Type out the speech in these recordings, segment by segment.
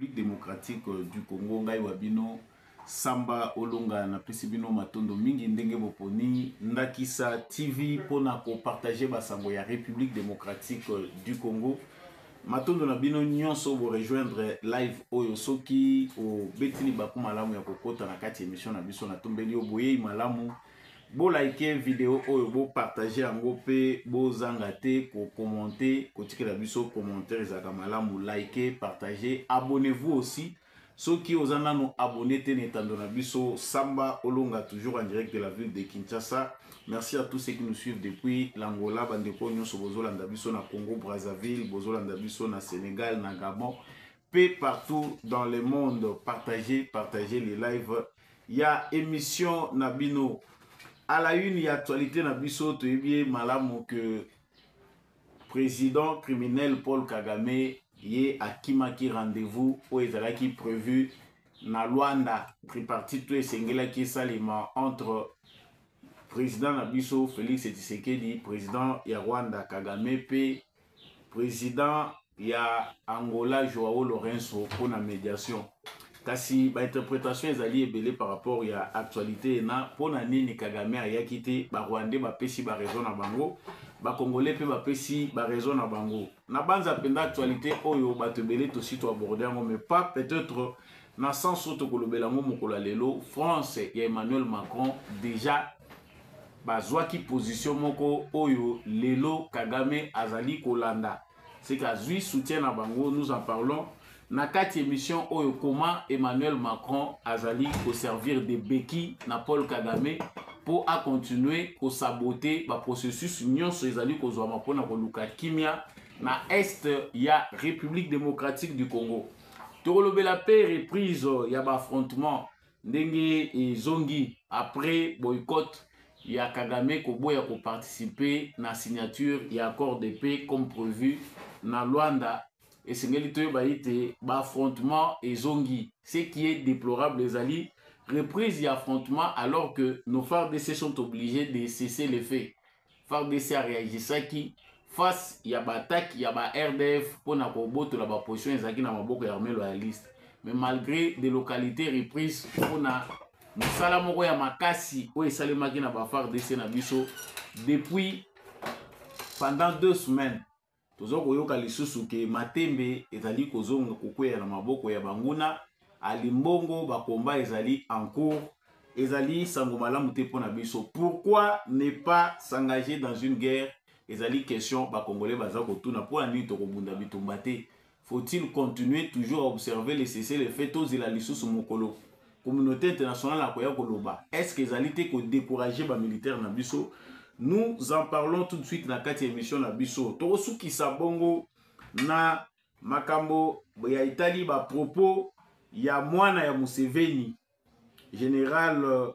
République démocratique du Congo ngai wabino Samba Olonga na Pesibino Matondo mingi ndenge boponi ndakisa TV pona ko partager basango ya République démocratique du Congo. Matondo na bino nyonso bo rejoindre live oyo soki o betili baku malamu ya kokota na kati émission na biso na tombeli oboye malamu. Bo like vidéo oyo bo partager yango pe bo zanga te ko commenter ko tikela biso commentaire ezaka malamu, like, partager, abonnez-vous aussi. Ceux qui osent nous abonner tenetando na biso Samba Olonga toujours en direct de la ville de Kinshasa. Merci à tous ceux qui nous suivent depuis l'Angola, bandeko nyonso bozolanda biso na Congo Brazzaville, bozolanda biso na Sénégal, na Gabon, peu partout dans le monde. Partagez les lives. Il y a émission Nabino. À la une, il y a actualité Nabiso, tu es bien malamu que président criminel Paul Kagame yé akimaki rendez-vous où ezalaki prévu na Luanda tripartite to esengela salima entre président Nabiso Félix Tshisekedi, président ya Rwanda Kagame pe président ya Angola Joao Lourenço pour la médiation. Kasi ba interprétation ezali ebele par rapport ya actualité na pona nini Kagame ayaki te ba Rwandais ba pesi ba raison na bango, ba Congolais pe ba pesi ba raison na bango. Na banza penda actualité oyo bato ebele to sito aborder ngo, mais pas peut-être na sens auto kolobela ngo mokola lelo France ya Emmanuel Macron déjà bazwaki position moko oyo lelo Kagame azali kolanda. C'est qu'azui soutien na bango, nous en parlons na kati émission oyo comment Emmanuel Macron azali ko servir de béquille na Paul Kagame pour à continuer ko saboter ba processus nyonso ezali ko zwa mapona ko luka kimia na est ya République démocratique du Congo. Torolobela pe reprise ya ba affrontement ndenge ezongi après boycott ya Kagame ko boya ko participer na signature ya accord de paix comme prévu na Luanda. Et c'est un affrontement et zongi. Ce qui est déplorable, les alliés, reprise d'affrontement alors que nos FARDC sont obligés de cesser les faits. FARDC a réagi ça qui face il y a attaque, il y a RDF pour na koboto la position ezaki na maboko ya armée loyaliste. Mais malgré des localités reprises pour na musala moko ya makasi o esalemaki na ba FARDC na biso depuis pendant 2 semaines. Tozo koyoka lisusu ke matembe ezali kozonga kokwea na maboko ya banguna alimbongo bakomba ezali en cours, ezali sango malamu te pona biso. Pourquoi ne pas s'engager dans une guerre? Ezali question ba congolais baza kotuna po ani to kobunda bitumba te. Faut-il continuer toujours à observer les cessez-le-feu tozela lisusu mokolo? Communauté internationale akoya koloba. Est-ce que ezali te ko décourager ba militaire na biso? Nous en parlons tout de suite dans la émission na biso. Torosu ki sabongo na makambo ya Italie ba propos ya mwana ya Museveni général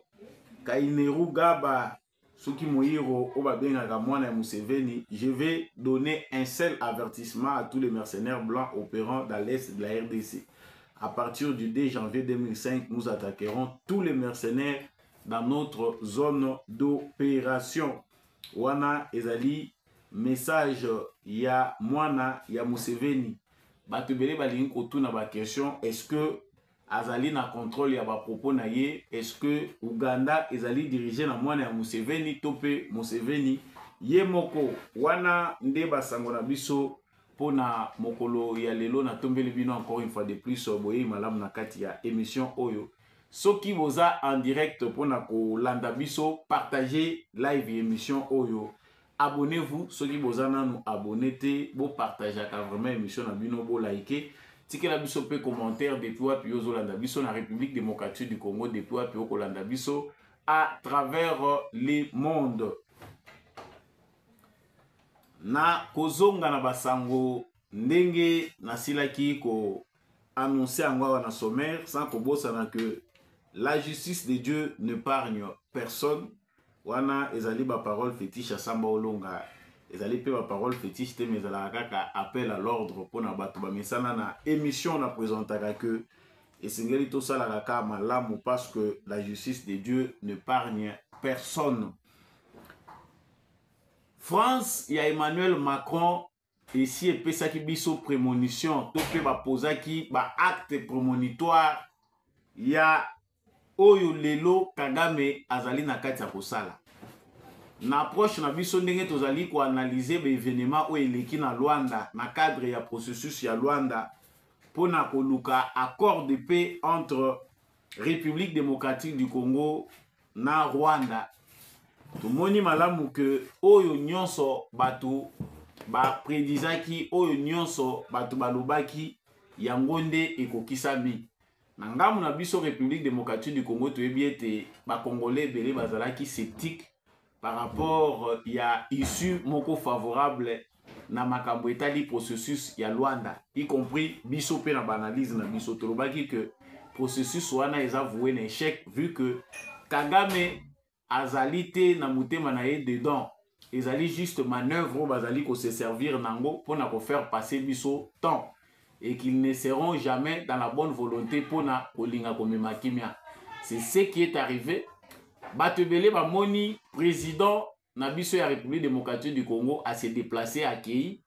Kaineru Gaba soki moiro oba benga mwana ya Museveni. Je vais donner un seul avertissement à tous les mercenaires blancs opérant dans l'est de la RDC. À partir du 2 janvier 2005, nous attaquerons tous les mercenaires dans notre zone d'opération. Wana ezali message ya mwana ya Museveni. Batubele balingi kotuna ba question, est-ce que azali na contrôle ya ba propos na ye? Est-ce que Uganda ezali dirigé na mwana ya Museveni tope Museveni ye moko? Wana nde basango na biso pona mokolo ya lelo na tombeli bino encore une fois de plus boye malamu na kati ya émission oyo. Soki boza en direct pour ko landa biso, partagez live émission oyo. Abonnez-vous, soki boza nanu abonnez bo partagez vraiment émission na bino bo like. Tike la biso pe commentaire depuis wa piozo landa biso na République démocratique du Congo depuis wa pio ko landa biso à travers le monde. Na kozonga na basango ndenge na silaki ko annoncer angwa na sommaire sans ko bosana que la justice de Dieu n'épargne personne. Wana ezali ba parole fétiche à Samba Olonga. Ezali pe ba parole fétiche te mais ezala kaka appel à l'ordre pour na bato ba mesana na émission na présentaka que esengeli to sala kaka malamu parce que la justice de Dieu n'épargne personne. France, il y a Emmanuel Macron esi epesaki biso prémonition to mpe bapozaki baacte prémonitoire ya oyo lelo Kagame azali na kati ya kosala. Na approche na biso ndenge tozali koanalyse baévénement oyo eleki na Luanda na cadre ya processus ya Luanda mpona koluka accord de paix entre République démocratique du Congo na Rwanda. Tomoni malamu ke oyo nyonso bato bapredizaki, oyo nyonso bato balobaki yango nde ekokisami. Na ngambo na biso République démocratique du Congo toyebi ete bakongolais ebele bazalaki sceptique par rapport ya issue moko favorable na makambo etali processus ya Luanda, y compris biso pe na banalize na biso tolobaki que processus wana eza voué na échec vu que Kagame azali te na mutema na ye dedans, ezali juste manœuvre bazali ko se servir nango pona ko faire passer biso temps et qu'ils ne seront jamais dans la bonne volonté pona kolinga komema kimia. C'est ce qui est arrivé. Batebele bamoni président na biso ya République démocratique du Congo a se déplacé à Kei.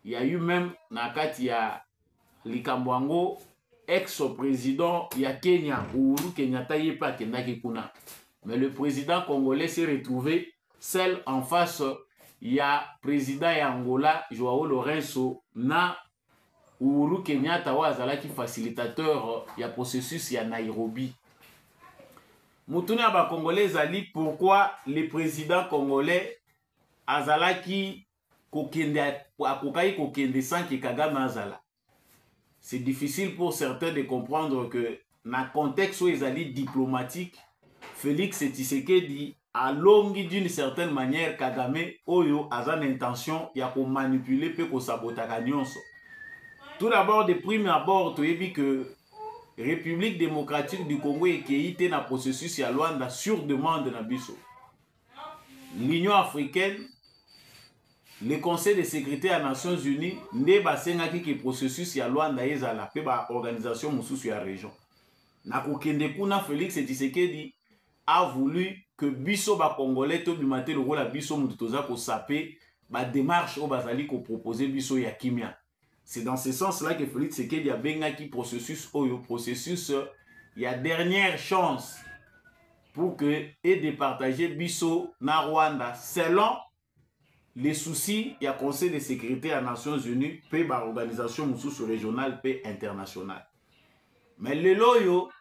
Il y a eu même na kati ya Likambwango ex-président ya Kenya Uhuru Kenyatta yepa kendaki kuna. Mais le président congolais s'est retrouvé seul en face ya président ya Angola Joao Lourenço na Uhuru Kenyatta wa azalaki facilitateur ya processus ya Nairobi. Mutune aba congolais zali pourquoi le président congolais azalaki kokende akokai kokende sans que Kagame azala. C'est difficile pour certains de comprendre que na contexte où ezali diplomatique, Félix Tshisekedi a longi d'une certaine manière Kagame oyo azan intention ya ko manipuler pe ko sabotaka nyonso. Tout d'abord de prime abord toyebi que République démocratique du Congo ekei na processus ya Luanda sur demande na biso. L'Union africaine, le Conseil de sécurité des Nations Unies nde basengaki ke processus ya Luanda ezala pe ba organisation mosusu ya région. Na kokende kuna Félix Tshisekedi a voulu que biso ba congolais to bimate le rôle biso mutu toza ko saper ba démarche o bazali ko proposer biso ya kimia. C'est dans ce sens-là que Félix Tshisekedi a bengaki processus oyo processus y a dernière chance pour que et de partager biso na Rwanda selon les soucis y a Conseil de sécurité des Nations Unies pe ba organisation mususu régionale pe internationale. Mais le loyo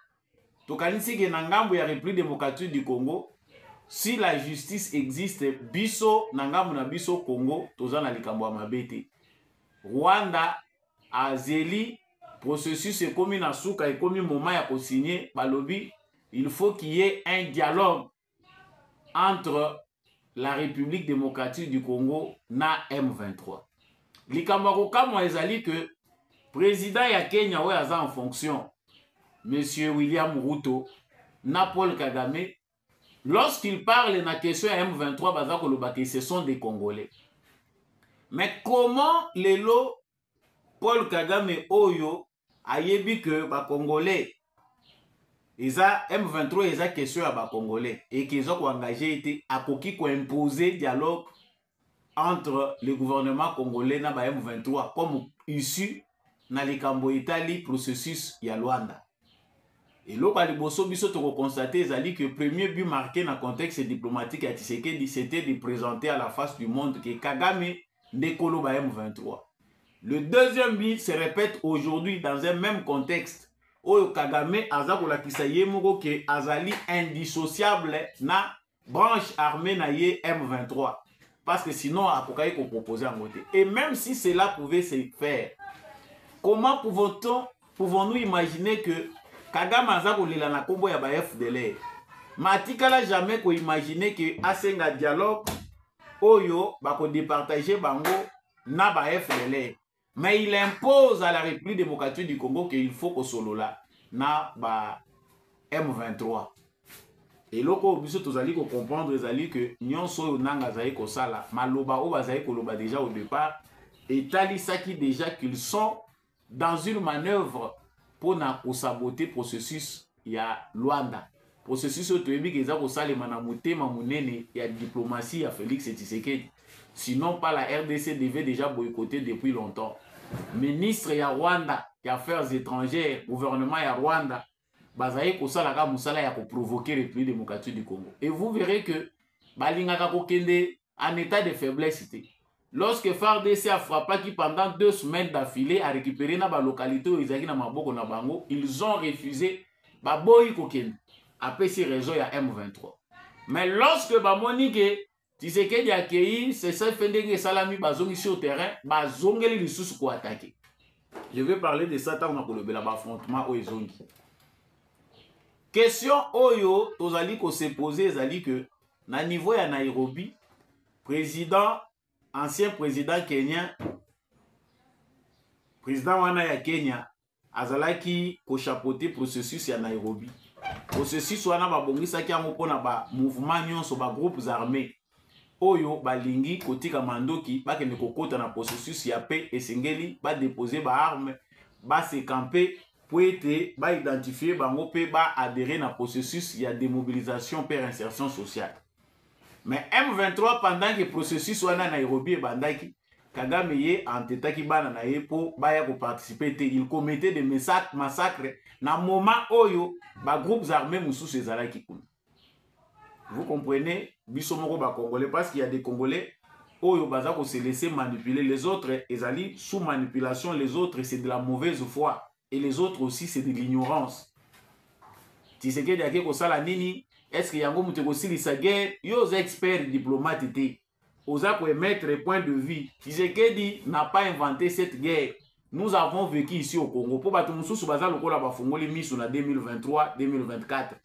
tokanisi ke na ngambo ya République démocratique du Congo, si la justice existe biso na ngambo na biso Congo toza na likambo ya mabete. Rwanda azeli processus ekomi na suka ekomi moment ya kosigner balobi il faut qu'il y ait un dialogue entre la République démocratique du Congo na M23. Likambo kokamwa ezali que président ya Kenya oyo aza en fonction Monsieur William Ruto na Paul Kagame, lorsqu'il parle na question ya M23 baza koloba que ce sont des Congolais. Mais comment lelo Paul Kagame oyo ayebi que ba Congolais eza M23 eza question ya ba Congolais et qu'ils ont engagé été akoki ko imposer dialogue entre le gouvernement congolais na ba M23 comme issu na likambo etali processus ya Luanda. Et là ba liboso biso to constater ezali que premier but marqué na contexte diplomatique ya Tshisekedi c'était de présenter à la face du monde que Kagame Ndekolo ba M23. Le deuxième but se répète aujourd'hui dans un même contexte où Kagame azakola kisaye moko ke azali indissociable na branche armée na ye M23 parce que sinon akokai ko proposer en côté. Et même si cela pouvait se faire, comment pouvons-nous imaginer que Kagame azakolela na kombo ya ba FDLR? Matikala jamais ko imaginer que asenga dialogue oyo bako départager bango na ba FDLR, mais il impose à la République démocratique du Congo qu'il faut que solola na ba M23. Et loko biso tozali ko comprendre ezali que nyonso oyo nanga zali ko sala maloba o bazali ko loba déjà au départ et talisaki déjà qu'ils sont dans une manœuvre pour na saboter processus ya Luanda. Processus oyo toyebi ke eza ko salema na motema munene ya diplomatie ya Félix Tshisekedi. Sinon, pas la RDC devait déjà boycotter depuis longtemps. Ministre ya Rwanda, des Affaires étrangères, gouvernement ya Rwanda, bazaye kosalaka musala ya ko provoquer le République démocratique du Congo. Et vous verrez que balingaka kokende en état de faiblesse. Lorsque FARDC a frappé qui pendant 2 semaines d'affilée a récupéré na ba localité où ils na maboko na bango, ils ont refusé ba boyi kokende. Après ces réseaux ya M23. Mais lorsque ba monique Tshisekedi a accueilli, c'est ça fait que salami bazongi sur le terrain, bazongeli lisusu ko attaquer. Je vais parler de ça tant qu'on a l'affrontement au Ezongi. Question oyo tozali ko se poser ezali que na niveau ya Nairobi, ancien président kenyan, président wana ya Kenya azalaki ko chapeauter processus ya Nairobi. Processus wana babongisaki yango pona ba mouvement nyonso ba groupes armés. Oyo balingi kotika mandoki bakende kokota na processus ya paix esengeli ba déposer ba armes ba se camper pour être ba identifier bango pe ba adhérer na processus ya démobilisation per insertion sociale. Mais M23 pendant que processus wana Nairobi bandaki Kagame ye antetaki bana na ye po baya ko participer te, il commettait des massacres na moment oyo ba groupes armés mususu ezalaki kuna. Vous comprenez, bisomoko ba Congolais, parce qu'il y a des Congolais oyo baza ko se laisser manipuler, les autres ezali sous manipulation, les autres c'est de la mauvaise foi et les autres aussi c'est de l'ignorance. Tshisekedi ake ko sala nini? Est-ce que yango muté ko silisa guerre? Yo experts diplomates te. Oza ko émettre point de vue. Tshisekedi n'a pas inventé cette guerre. Nous avons vécu ici au Congo. Pour bato mususu baza lokola ba fongoli misu na 2023, 2024.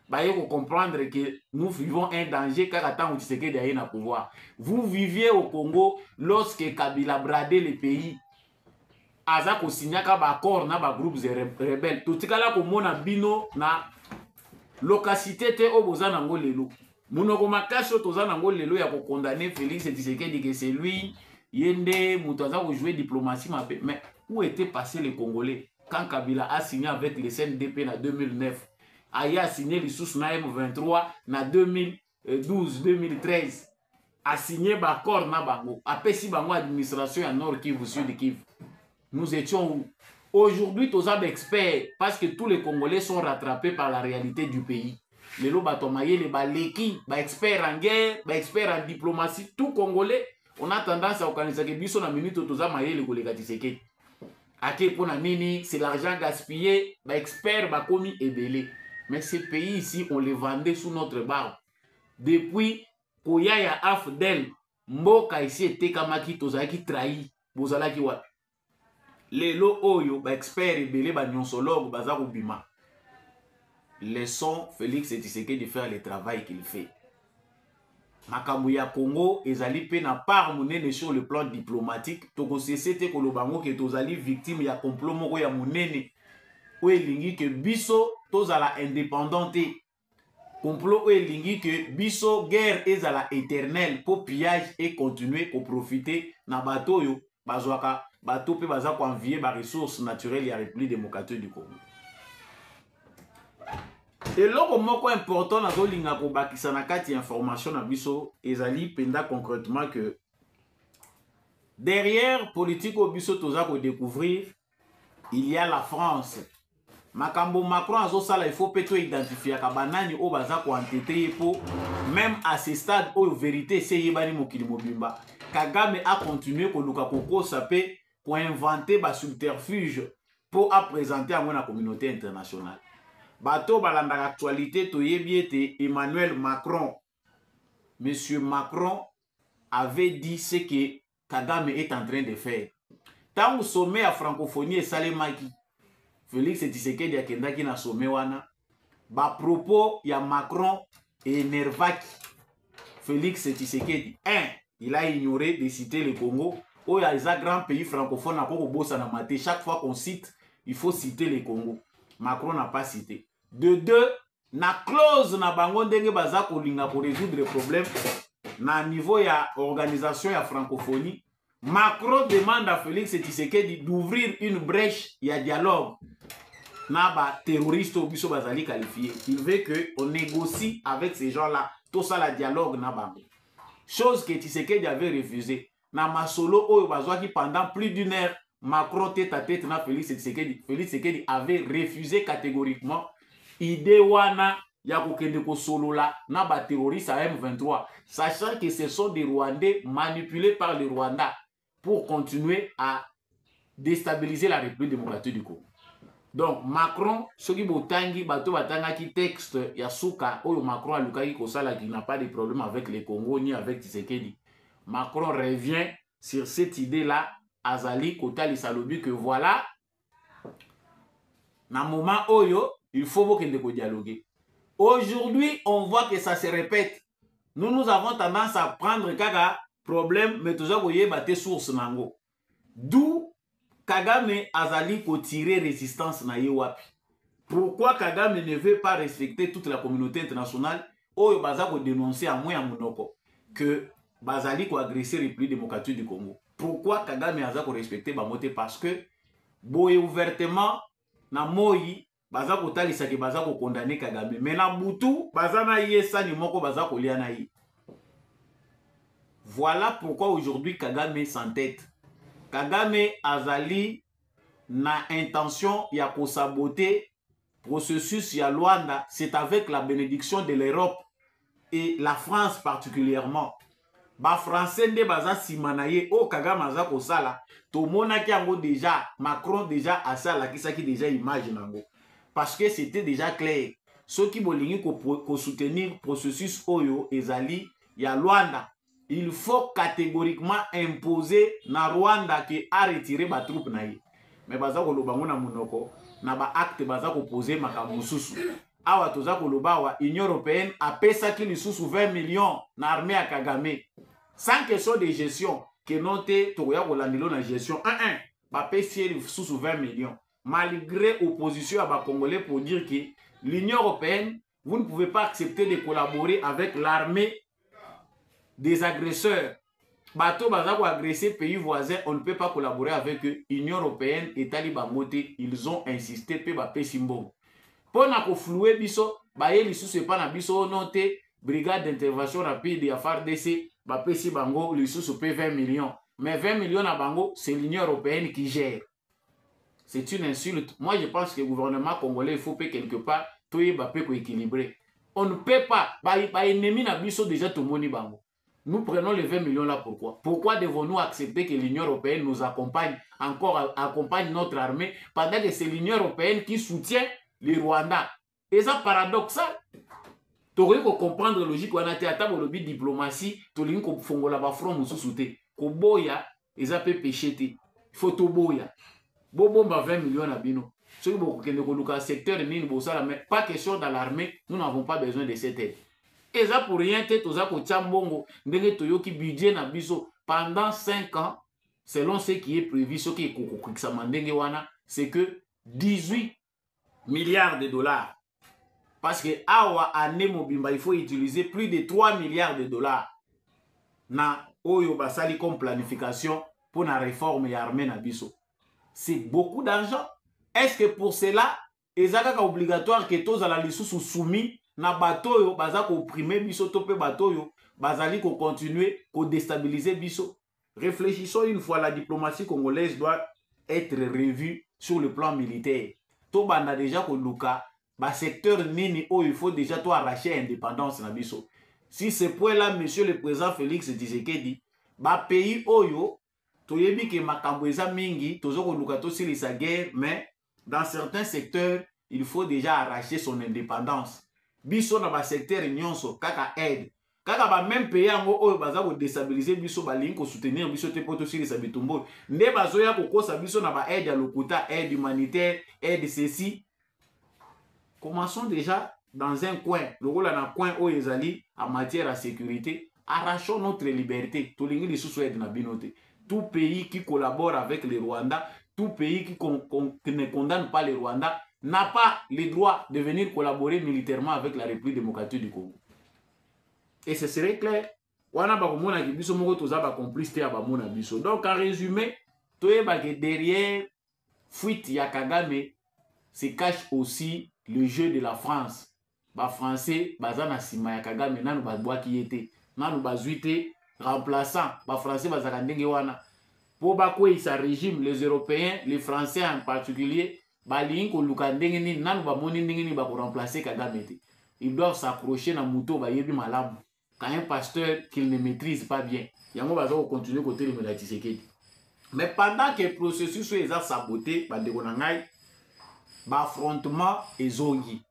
Il faut comprendre que nous vivons un danger car attend Tshisekedi aille na pouvoir. Vous viviez au Congo lorsque Kabila bradait le pays. Aza ko signaka ba accord na ba groupes rebelles. Totikala ko mona bino na lokacité te oboza nango lelo. Munoko makasho toza nango lelo ya ko condamner Félix Tshisekedi que c'est lui yende mutaza ko jouer diplomatie mais où étaient passés les Congolais quand Kabila a signé avec les CNDP en 2009? Aya signé les sous na M23 na 2012-2013 a signé bakor na bango a pesi bango administration ya Nord Kivu Sud Kivu. Nous étions où? Aujourd'hui tous les experts parce que tous les Congolais sont rattrapés par la réalité du pays. Les lots batomaye les baleki ba experts en guerre, ba experts en diplomatie, tout Congolais on a tendance à organiser que biso na minute toza maye le kolega Tshisekedi. Ake pona nini, c'est l'argent gaspillé, ba experts ba komi ebele. Mais ces pays ici, on les vendait sous notre barbe. Depuis Koya ya Afdel, Mboka ici était kamaki tozaki trahi, bozalaki wa. Lelo oyo, ba expert ebele ba nyonsologue baza bima. Laissons Félix Tshisekedi de faire le travail qu'il fait. Makambo ya Congo ezali pe na part monene sur le plan diplomatique. Toko sesete kolobango ke tozali victime ya complot moko ya monene. Ou elingi que biso tozala indépendante. Complot ou elingi que biso guerre ezala éternelle pour pillage et continuer pour profiter na bateau yo bazwaka bateau pe baza ko envier ba ressources naturelles ya République démocratique du Congo. Et loko moko important na zolinga ko bakisa na kati information na biso ezali penda concrètement que derrière politique au biso toza ko découvrir il y a la France. Makambo Macron azosala il faut peut-être identifier ka banani o baza ko entêter po même à ce stade où vérité c'est yebani mokili mobimba. Kagame a continué ko luka koko sapé pour inventer ba subterfuge pour à présenter à la communauté internationale. Bato balanda l'actualité toyebi ete Emmanuel Macron, Monsieur Macron avait dit ce que Kagame est en train de faire. Tant au sommet à francophonie et salemaki, Félix Tshisekedi akendaki na sommet wana, ba propos ya Macron et énervaki Félix Tshisekedi. Il a ignoré de citer le Congo. Oh, il y a un grand pays francophone à bossa na maté. Chaque fois qu'on cite, il faut citer le Congo. Macron n'a pas cité. De deux, na clause na bango ndenge baza kolinga pour résoudre le problème na niveau ya organisation ya francophonie. Macron demande à Félix Tshisekedi d'ouvrir une brèche ya dialogue na ba terroriste au biso bazali qualifié. Il veut que on négocie avec ces gens-là. Tout ça la dialogue na bango. chose que Tshisekedi avait refusé. Na masolo oyo bazwaki pendant plus d'une heure, Macron tête à tête na Félix Tshisekedi. Félix Tshisekedi avait refusé catégoriquement idée wana ya kokende kosolola na ba terroriste à M23, sachant que ce sont des Rwandais manipulés par les Rwandais pour continuer à déstabiliser la République démocratique du Congo. Donc Macron, ce qui botangi bato batanga ki texte ya suka oyo Macron alukaki kosala qui n'a pas de problème avec les Congo ni avec Tshisekedi. Macron revient sur cette idée-là, Azali Kotali Salobi, que voilà, na moment oyo, il faut beaucoup dialoguer. Aujourd'hui, on voit que ça se répète. Nous avons tendance à prendre kaka problème, mais toujours voyez battre source nango. D'où Kagame Azali ko tirer résistance na yewapi. Pourquoi Kagame ne veut pas respecter toute la communauté internationale? Oyo baza ko dénoncer à moins monoko que Bazali ko agresser les République démocratique du Congo. Pourquoi Kagame aza ko respecter bamote? Parce que boye ouvertement na moyi baza ko talisa ke baza ko condamner Kagame. Mais na butu baza na yesa ni moko baza ko lia na yi. Voilà pourquoi aujourd'hui Kagame s'entête. Kagame azali na intention ya ko saboter processus ya Luanda, c'est avec la bénédiction de l'Europe et la France particulièrement. Ba français nde baza simanaye o Kagame aza ko sala to monaki yango déjà Macron déjà asala kisaki déjà image nango parce que c'était déjà clair ceux qui bolingi ko soutenir processus oyo ezali ya Luanda, il faut catégoriquement imposer na Rwanda que a retiré ba troupe na ye. Mais baza ko lobango na munoko na ba acte baza ko poser makambo susu awa toza ko lobawa Union européenne a pesaki lisusu 20 millions na armée ya Kagame sans question de gestion que noté toya ko landelo na gestion 1-1 ba pesi lisusu 20 millions malgré opposition à ba congolais pour dire que l'Union européenne, vous ne pouvez pas accepter de collaborer avec l'armée des agresseurs. Bateau baza ko agresser pays voisins, on ne peut pas collaborer avec eux. Union européenne et Talibangote, ils ont insisté pe ba pesimbo. Pour na ko flouer biso, ba ye lisusu pas na biso noté brigade d'intervention rapide ya FARDC, ba pesi bango lisusu pe 20 millions. Mais 20 millions à bango, c'est l'Union européenne qui gère. C'est une insulte. Moi, je pense que le gouvernement congolais, il faut quelque part, tout est équilibré. On ne peut pas, bah ennemi na biso déjà tout le monde bango. Nous prenons les 20 millions là, pourquoi? Pourquoi devons-nous accepter que l'Union européenne nous accompagne, encore accompagne notre armée, pendant que c'est l'Union européenne qui soutient les Rwandais? Et ça paradoxal. Tu aurais comprendre la logique, on a été à table de diplomatie, tu aurais pu faire la front sous souté. Koboya, ils ont péché. Il faut tout boya. Bobo 20 millions à bino. Ceux qui ont secteur pas question dans l'armée, nous n'avons pas besoin de cette aide. Et ça pour rien, budget na biso pendant 5 ans, selon ce qui est prévu, ce qui est c'est que 18 milliards de dollars. Parce que awa année mobimba, il faut utiliser plus de 3 milliards de dollars na oyo basali comme planification pour la réforme et armée na biso. C'est beaucoup d'argent. Est-ce que pour cela, il est obligatoire que tous les sous soumis na bateau yo bazako opprimer biso topé bateau yo bazali ko continuer ko déstabiliser biso? Réfléchissons une fois, la diplomatie congolaise doit être revue sur le plan militaire. To banda déjà ko luka ba secteur nini oh il faut déjà to arracher indépendance na biso. Si ce point là monsieur le président Félix Tshisekedi ba pays oyo toyebi ke makambo eza mingi tozo ko luka to silisa guerre, mais dans certains secteurs il faut déjà arracher son indépendance. Biso na ba secteur nyonso kaka aide kaka ba même pays yango oyo baza ko déstabiliser biso balingi ko soutenir biso te poto silisa bitumbo nde bazoya ko kosa biso na ba aide ya lokuta, aide humanitaire, aide ceci. Commençons déjà dans un coin, le rôle dans un coin où ils allaient en matière de sécurité, arrachons notre liberté. Tout pays qui collabore avec les Rwandais, tout pays qui ne condamne pas les Rwandais, n'a pas le droit de venir collaborer militairement avec la République démocratique du Congo. Et ce serait clair. Donc en résumé, derrière fuite ya Kagame se cache aussi le jeu de la France. Ba français bazana sima ya Kagame nanu bazwa ki était nanu bazuite remplaçant ba français bazaka ndenge wana po bakweyisa régime les européens les français en particulier balingi koluka ndenge nini nanu bamoni ndenge nini bakoremplacer Kagame te. Ils doivent s'accrocher na moto bayebi malamu quand un pasteur qu'il ne maîtrise pas bien yango baza continuer côté de Tshisekedi. Mais pendant que le processus est saboté bandeko na ngai affrontement ezongi.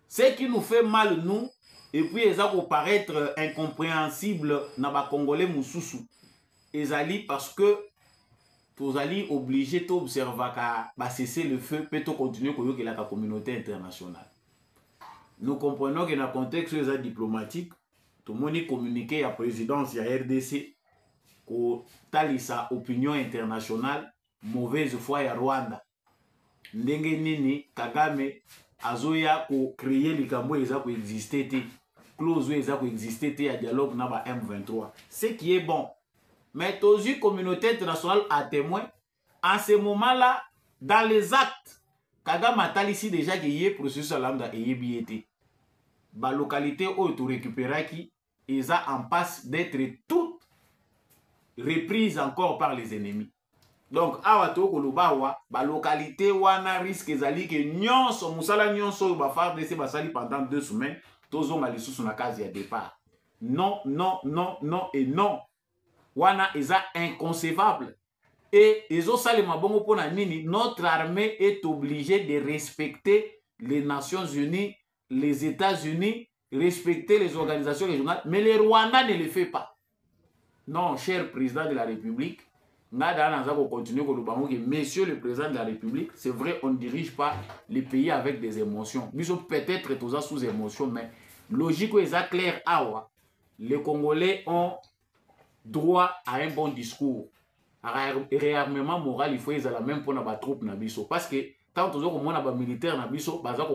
Ce qui nous fait mal nous et puis eza ko paraître incompréhensible na ba congolais mususu ezali parce que tozali obligé d'observer ka ba cesser le feu peut continuer koyoka la communauté internationale. Nous comprenons que dans le contexte diplomatique tout le monde communiqué à la présidence de la RDC ko talisa opinion internationale mauvaise foi ya Rwanda ndenge nini Kagame azoya ko créer likambo eza ko exister te clause eza ko exister te ya dialogue na ba M23 ce qui est bon. Mais la communauté internationale a témoin en ce moment-là dans les actes Kagame a ici déjà qu'il y a processus à lambda et yebiété ba localité où tu récupérer qui ils ont en passe d'être toutes reprises encore par les ennemis. Donc awa to kolobawa ba localité wana risque ezali que nyonso musala nyonso ba faire de basali pendant 2 semaines tozonga lisusu na case ya départ. Non non non non et non. Wana eza inconcevable. Et ezo salema bongo pona nini notre armée est obligée de respecter les Nations Unies, les États-Unis, respecter les organisations régionales, mais le Rwanda ne le fait pas. Non, cher président de la République, monsieur le président de la République, c'est vrai, on ne dirige pas les pays avec des émotions. Nous sommes peut-être tous sous émotion, mais logique est clair. Les Congolais ont droit à un bon discours. Réarmement moral, il faut qu'ils aient la même pour nos troupes. Parce que tant que les militaires ils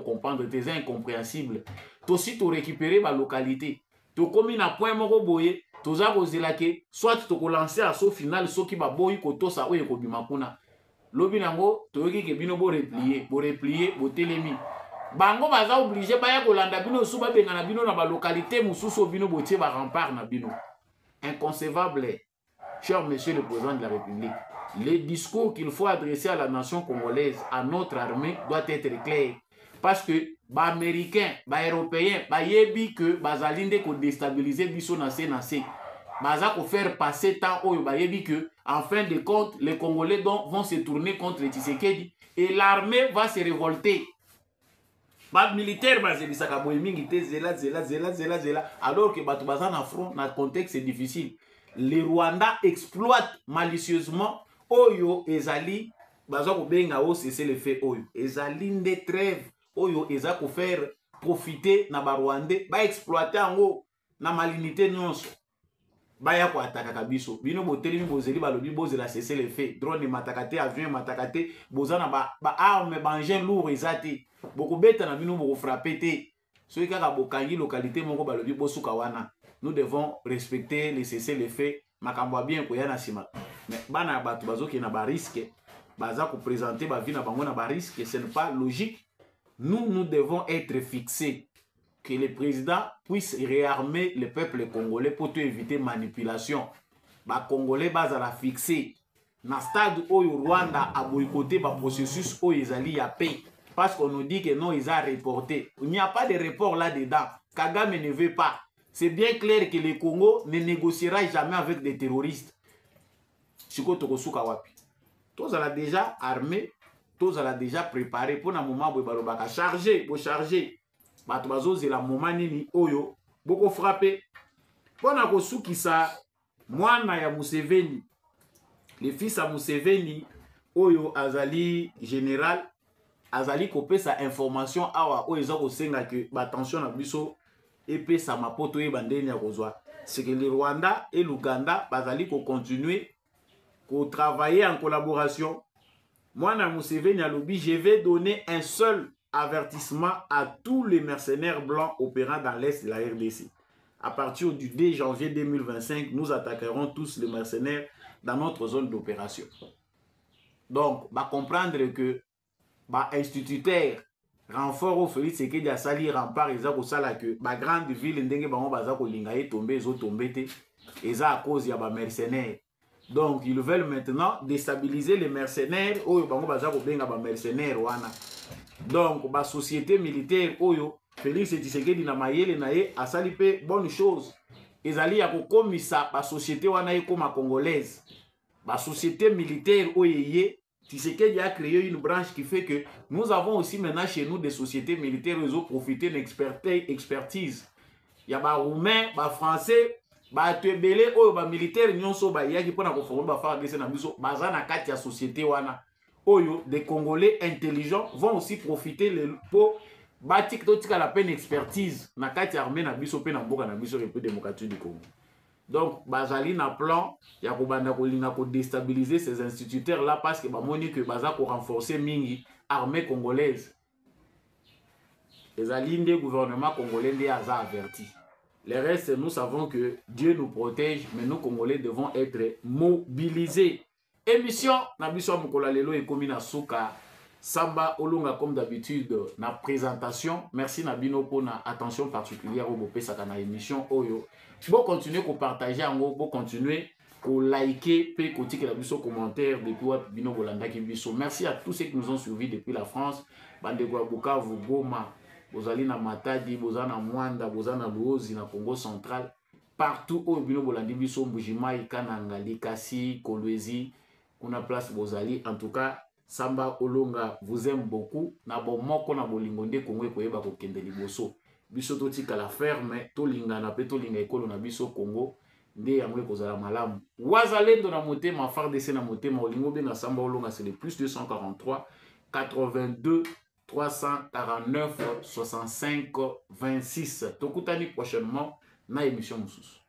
comprendre que c'est incompréhensible. Tu aussi tu récupérer la localité. Tu comme un point moko boye, tu as que soit tu te lancer à ce final, ce qui va boy koto sa oye ko bimakuna. Lobi nango to yoki ke bino bo replier, bo telemi. Bango baza obligé baya kolanda bino suba benga na bino na ba localité mususu bino botie ba rempart na bino. Inconcevable. Cher monsieur le président de la République, le discours qu'il faut adresser à la nation congolaise, à notre armée, doit être clair. Parce que les Américains, les Européens, ils que bazalinde ko déstabiliser biso nase. Baza ko faire passer temps oyo bayebi que en fin de compte les Congolais vont se tourner contre Tshisekedi et l'armée va se révolter. Les militaires bazebisaka boye mingi te zela alors que batu baza na front na contexte difficile. Les Rwandais exploitent malicieusement oyo ezali baza ko benga o cesser le feu oyo ezali nde trêve oyo eza ko faire profiter na ba Rwandais ba exploiter ango na malinité nyonso baya ko ataka kabiso bino botelemi bozeli balobi bozela cesser le feu drone matakate avion matakate bozana ba arme ba engin lourd ezati boko beta na bino boko frapper te soki kaka bokangi localité moko balobi bosuka wana. Nous devons respecter les cessez-le-feu. Makambo bien ko yana sima. Mais bana batu bazo ki na ba risque, baza ko présenter ba vie na bango na ba risque, ce n'est pas logique. Nous devons être fixés que le président puisse réarmer le peuple congolais pour éviter manipulation. Ba congolais baza la fixer. Na stade où Rwanda a boycotté ba processus où ezali ya paix parce qu'on nous dit que non ils a reporté. Il n'y a pas de report là-dedans. Kagame ne veut pas. C'est bien clair que le Congo ne négociera jamais avec des terroristes. Siko tokosuka wapi. Tous ala déjà armé, tous ala déjà préparé pour un moment où balobaka charger, pour charger. Bato bazo zela moment nini oyo boko frapper. Pona kosukisa mwana ya Museveni. Le fils à Museveni oyo azali général azali kopesa information awa oyo ezako senga que ba tension na biso et puis ça m'a poto bandeni à kozwa. C'est que le Rwanda et l'Ouganda bazali ko continuer ko travailler en collaboration. Moi na Museveni alobi je vais donner un seul avertissement à tous les mercenaires blancs opérant dans l'est de la RDC. À partir du 2 janvier 2025, nous attaquerons tous les mercenaires dans notre zone d'opération. Donc, va comprendre que ba instituteur renfort au Félix Tshisekedi a sali rempart ezako sala que ba grande ville ndenge bango bazako linga ye tomber zo tomber te et ça à cause il y a des mercenaires. Donc ils veulent maintenant déstabiliser les mercenaires. Oyo bango baza ko benga ba mercenaires wana. Donc ba société militaire oyo Félix Tshisekedi na mayele na ye asali pe bonne chose. Ezali ya ko komisa ba société wana ye koma congolaise. Ba société militaire oyo Tshisekedi a créé une branche qui fait que nous avons aussi maintenant chez nous des sociétés militaires où ils ont profité d'expertise. Il y a des Roumains, des Français, des Belés, des militaires, qui ont été la société. Des Congolais intelligents vont aussi profiter pour bâtir la peine expertise dans l'armée de la République démocratique du Congo. Donc, bazali na plan, ya kobanda kolinga ko déstabiliser ces instituteurs là parce que bamoni que baza ko renforcer mingi armée congolaise. Les alliés du gouvernement congolais les a avertis. Le reste, nous savons que Dieu nous protège, mais nous Congolais devons être mobilisés. Émission Nabiso Mukola Lelo et Komina Souka Samba Olunga comme d'habitude na présentation. Merci Nabino pour na attention particulière au Bopé Sakana émission Oyo. Bon continuer à partager en gros, bon continuer à liker, puis à tirer la commentaire depuis Bino Bolanda Kimbiso. Merci à tous ceux qui nous ont suivis depuis la France. Bande Guabuka, Goma, Bozali na Matadi, Bozana Mwanda, Bozana Luozi na Congo central. Partout où Bino Bolanda Kimbiso, Mbujimai, Kanangali, Kassi, Kolwezi, on a place Bozali. En tout cas, Samba Olunga vous aime beaucoup. Na bon moko na bolingonde Congo koyeba ko kende liboso. Biso totika la ferme, tolinga na pe tolinga ekolo na biso Congo. Nde yamwe kozala malamu. Wazalendo na motema, FARDC na motema, olingo benga Samba Olunga, c'est le plus 243 82 349 65 26. Tokutani prochainement na émission Moussous.